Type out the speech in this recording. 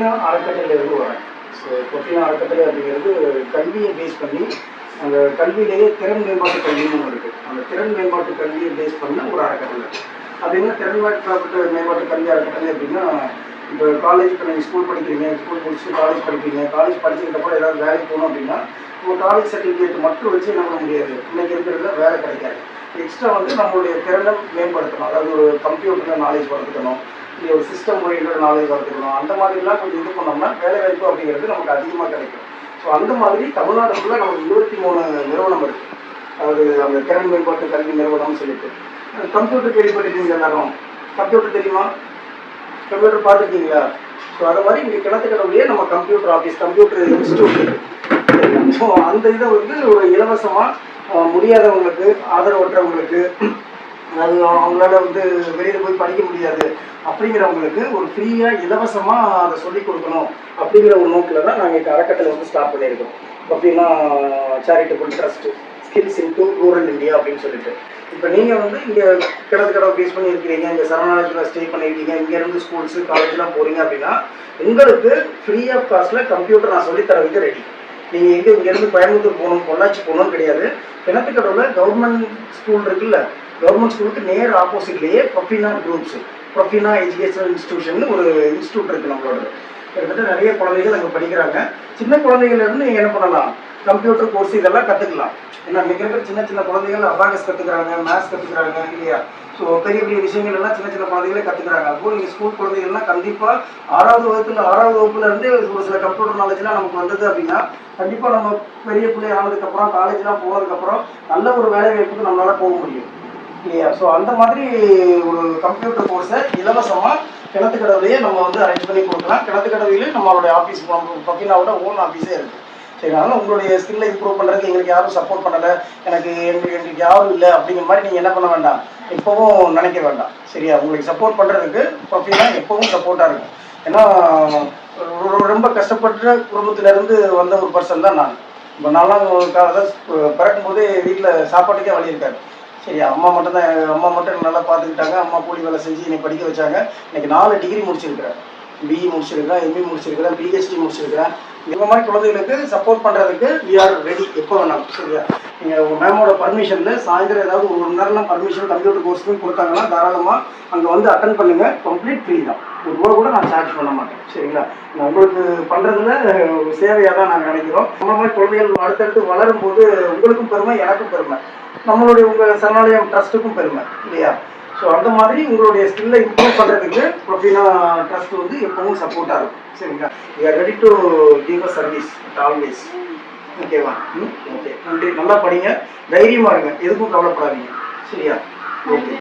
ப்ரொஃபினா அறக்கட்டளையிலிருந்து வரேன். ஸோ ப்ரொஃபினா அறக்கட்டளை அப்படிங்கிறது கல்வியை பேஸ் பண்ணி அந்த கல்வியிலேயே திறன் மேம்பாட்டு கல்வின்னு ஒன்று இருக்குது. அந்த திறன் மேம்பாட்டு கல்வியை பேஸ் பண்ண ஒரு அறக்கட்டளை. அது என்ன திறன் மேம்பாட்டு கல்வி அறக்கட்டளை அப்படின்னா, இப்போ காலேஜ் இப்போ நீங்கள் ஸ்கூல் படிக்கிறீங்க, ஸ்கூல் முடிச்சுட்டு காலேஜ் படிக்கிறீங்க, காலேஜ் படிச்சுக்கிட்டப்போ ஏதாவது வேலைக்கு போகணும் அப்படின்னா உங்கள் காலேஜ் சர்டிஃபிகேட் மட்டும் வச்சு என்ன பண்ண முடியாது, இன்றைக்கி இருக்கிறதுல வேலை கிடைக்காது. எக்ஸ்ட்ரா வந்து நம்மளுடைய திறனை மேம்படுத்தணும். அதாவது ஒரு கம்ப்யூட்டரில் நாலேஜ் வளர்த்துக்கணும், இல்லை ஒரு சிஸ்டம் ஓரியன்டட் நாலேஜ் வளர்த்துக்கணும். அந்த மாதிரிலாம் கொஞ்சம் இது பண்ணோம்னா வேலைவாய்ப்பு அப்படிங்கிறது நமக்கு அதிகமாக கிடைக்கும். ஸோ அந்த மாதிரி தமிழ்நாடு ஃபுல்லாக நமக்கு 23 நிறுவனம் இருக்குது. அதாவது அந்த திறன் மேம்பாட்டு கல்வி நிறுவனம்னு சொல்லிட்டு. கம்ப்யூட்டர் கேள்விப்பட்டிருக்கீங்க எல்லாரும்? கம்ப்யூட்டர் தெரியுமா? கம்ப்யூட்டர் பார்த்துருக்கீங்களா? ஸோ அது மாதிரி இங்கே கிணத்துக்கடவுலேயே நம்ம computer office, computer institute. So அந்த இதை வந்து ஒரு இலவசமாக முடியாதவங்களுக்கு, ஆதரவற்றவங்களுக்கு, அது அவங்களால வந்து வெளியில் போய் படிக்க முடியாது அப்படிங்கிறவங்களுக்கு ஒரு ஃப்ரீயாக இலவசமாக அதை சொல்லிக் கொடுக்கணும் அப்படிங்கிற ஒரு நோக்கில் தான் நாங்கள் இந்த அறக்கட்டளை வந்து ஸ்டார்ட் பண்ணியிருக்கோம். அப்படின்னா charitable trust skills into rural India அப்படின்னு சொல்லிட்டு. இப்போ நீங்கள் வந்து இங்கே கிணத்துக்கடவை பேஸ் பண்ணி இருக்கிறீங்க, இங்கே சரணாலயத்தில் ஸ்டே பண்ணியிருக்கீங்க, இங்கேருந்து ஸ்கூல்ஸு காலேஜ்லாம் போகிறீங்க அப்படின்னா உங்களுக்கு ஃப்ரீ ஆஃப் காஸ்ட்டில் கம்ப்யூட்டர் நான் சொல்லித்தரதுக்கு ரெடி. நீங்கள் இங்கேருந்து கோயம்புத்தூர் போகணும், பொள்ளாச்சி போகணும்னு கிடையாது. கிணத்துக்கடவில் கவர்மெண்ட் ஸ்கூல் இருக்குல்ல, கவர்மெண்ட் ஸ்கூலுக்கு நேர் ஆப்போசிட்லேயே Profina groups, Profina educational institution ஒரு இன்ஸ்டியூட் இருக்குது நம்மளோட. கிட்டத்தட்ட நிறைய குழந்தைகள் அங்கே படிக்கிறாங்க. சின்ன குழந்தைகள்லேருந்து நீங்கள் என்ன பண்ணலாம், கம்ப்யூட்டர் கோர்ஸ் இதெல்லாம் கற்றுக்கலாம். ஏன்னா இன்றைக்கி இருக்கிற சின்ன சின்ன குழந்தைகள் அபாகஸ் கற்றுக்குறாங்க, மேத்ஸ் கற்றுக்குறாங்க இல்லையா? ஸோ பெரிய பெரிய விஷயங்கள் எல்லாம் சின்ன சின்ன குழந்தைகளே கற்றுக்குறாங்க. அதுபோல் நீங்கள் ஸ்கூல் குழந்தைகள்லாம் கண்டிப்பாக 6வது வகுப்புலேருந்து ஒரு சில கம்ப்யூட்டர் நாலேஜ்லாம் நமக்கு வந்தது அப்படின்னா கண்டிப்பாக நம்ம பெரிய பிள்ளை ஆனதுக்கப்புறம் காலேஜ்லாம் போனதுக்கப்புறம் நல்ல ஒரு வேலை வாய்ப்புக்கு நம்மளால் போக முடியும் இல்லையா? ஸோ அந்த மாதிரி ஒரு கம்ப்யூட்டர் கோர்ஸை இலவசமாக கிணத்துக்கடவுலையே நம்ம வந்து அரேஞ்ச் பண்ணி கொடுக்கலாம். கிணத்துக்கடவுலையே நம்மளுடைய ஆஃபீஸ், ப்ரொஃபினாவோட ஓன் ஆஃபீஸே இருக்குது. சரி, அதனால் உங்களுடைய ஸ்கில்லை இம்ப்ரூவ் பண்ணுறதுக்கு எங்களுக்கு யாரும் சப்போர்ட் பண்ணலை, எங்களுக்கு யாரும் இல்லை அப்படிங்கிற மாதிரி நீங்கள் என்ன பண்ண வேண்டாம், எப்போவும் நினைக்க வேண்டாம். சரியா? உங்களுக்கு சப்போர்ட் பண்ணுறதுக்கு ப்ரொஃபினா எப்போவும் சப்போர்ட்டாக இருக்கும். ஏன்னா ரொம்ப கஷ்டப்பட்ட குடும்பத்திலேருந்து வந்த ஒரு பர்சன் தான் நான். இப்போ நான்லாம் பிறக்கும் போதே வீட்டில் சாப்பாட்டுக்கே வழி இருக்காது. சரி, அம்மா மட்டும் நல்லா பார்த்துக்கிட்டாங்க. அம்மா கூலி வேலை செஞ்சு என்னை படிக்க வச்சாங்க. இன்றைக்கி 4 டிகிரி முடிச்சிருக்கிறேன். பிஇ முடிச்சிருக்கிறேன், எம்இ முடிச்சிருக்கிறேன், பிஹெச்டி முடிச்சிருக்கிறேன். இந்த மாதிரி குழந்தைகளுக்கு சப்போர்ட் பண்ணுறதுக்கு வி ஆர் ரெடி எப்போ வேணாலும். சரியா? நீங்கள் உங்கள் மேமோட பர்மிஷனில் சாயந்தரம் ஏதாவது ஒரு 1 நேரம்லாம் பர்மிஷன் கம்ப்யூட்டர் கோர்ஸ்க்கு கொடுத்தாங்கன்னா தாராளமாக அங்கே வந்து அட்டன் பண்ணுங்கள். கம்ப்ளீட் ஃப்ரீ தான். ₹1 கூட நான் சார்ஜ் பண்ண மாட்டேன். சரிங்களா? நான் உங்களுக்கு பண்ணுறதுல சேவையாக தான் நாங்கள் நினைக்கிறோம். நம்ம மாதிரி குழந்தைகள் அடுத்தடுத்து வளரும்போது உங்களுக்கும் பெருமை, எனக்கும் பெருமை, நம்மளுடைய உங்கள் சரணாலயம் ட்ரஸ்ட்டுக்கும் பெருமை இல்லையா? ஸோ அந்த மாதிரி உங்களுடைய ஸ்கில்லை இம்ப்ரூவ் பண்ணுறதுக்கு ப்ரொஃபினா ட்ரஸ்ட் வந்து எப்பவும் சப்போர்ட்டாக இருக்கும். சரிங்களா? We are ready to give a service always. ஓகேவா? ஓகே, நன்றி. நல்லா படிங்க, தைரியமாக இருங்க, எதுக்கும் கவலைப்படாதீங்க. சரியா? ஓகே.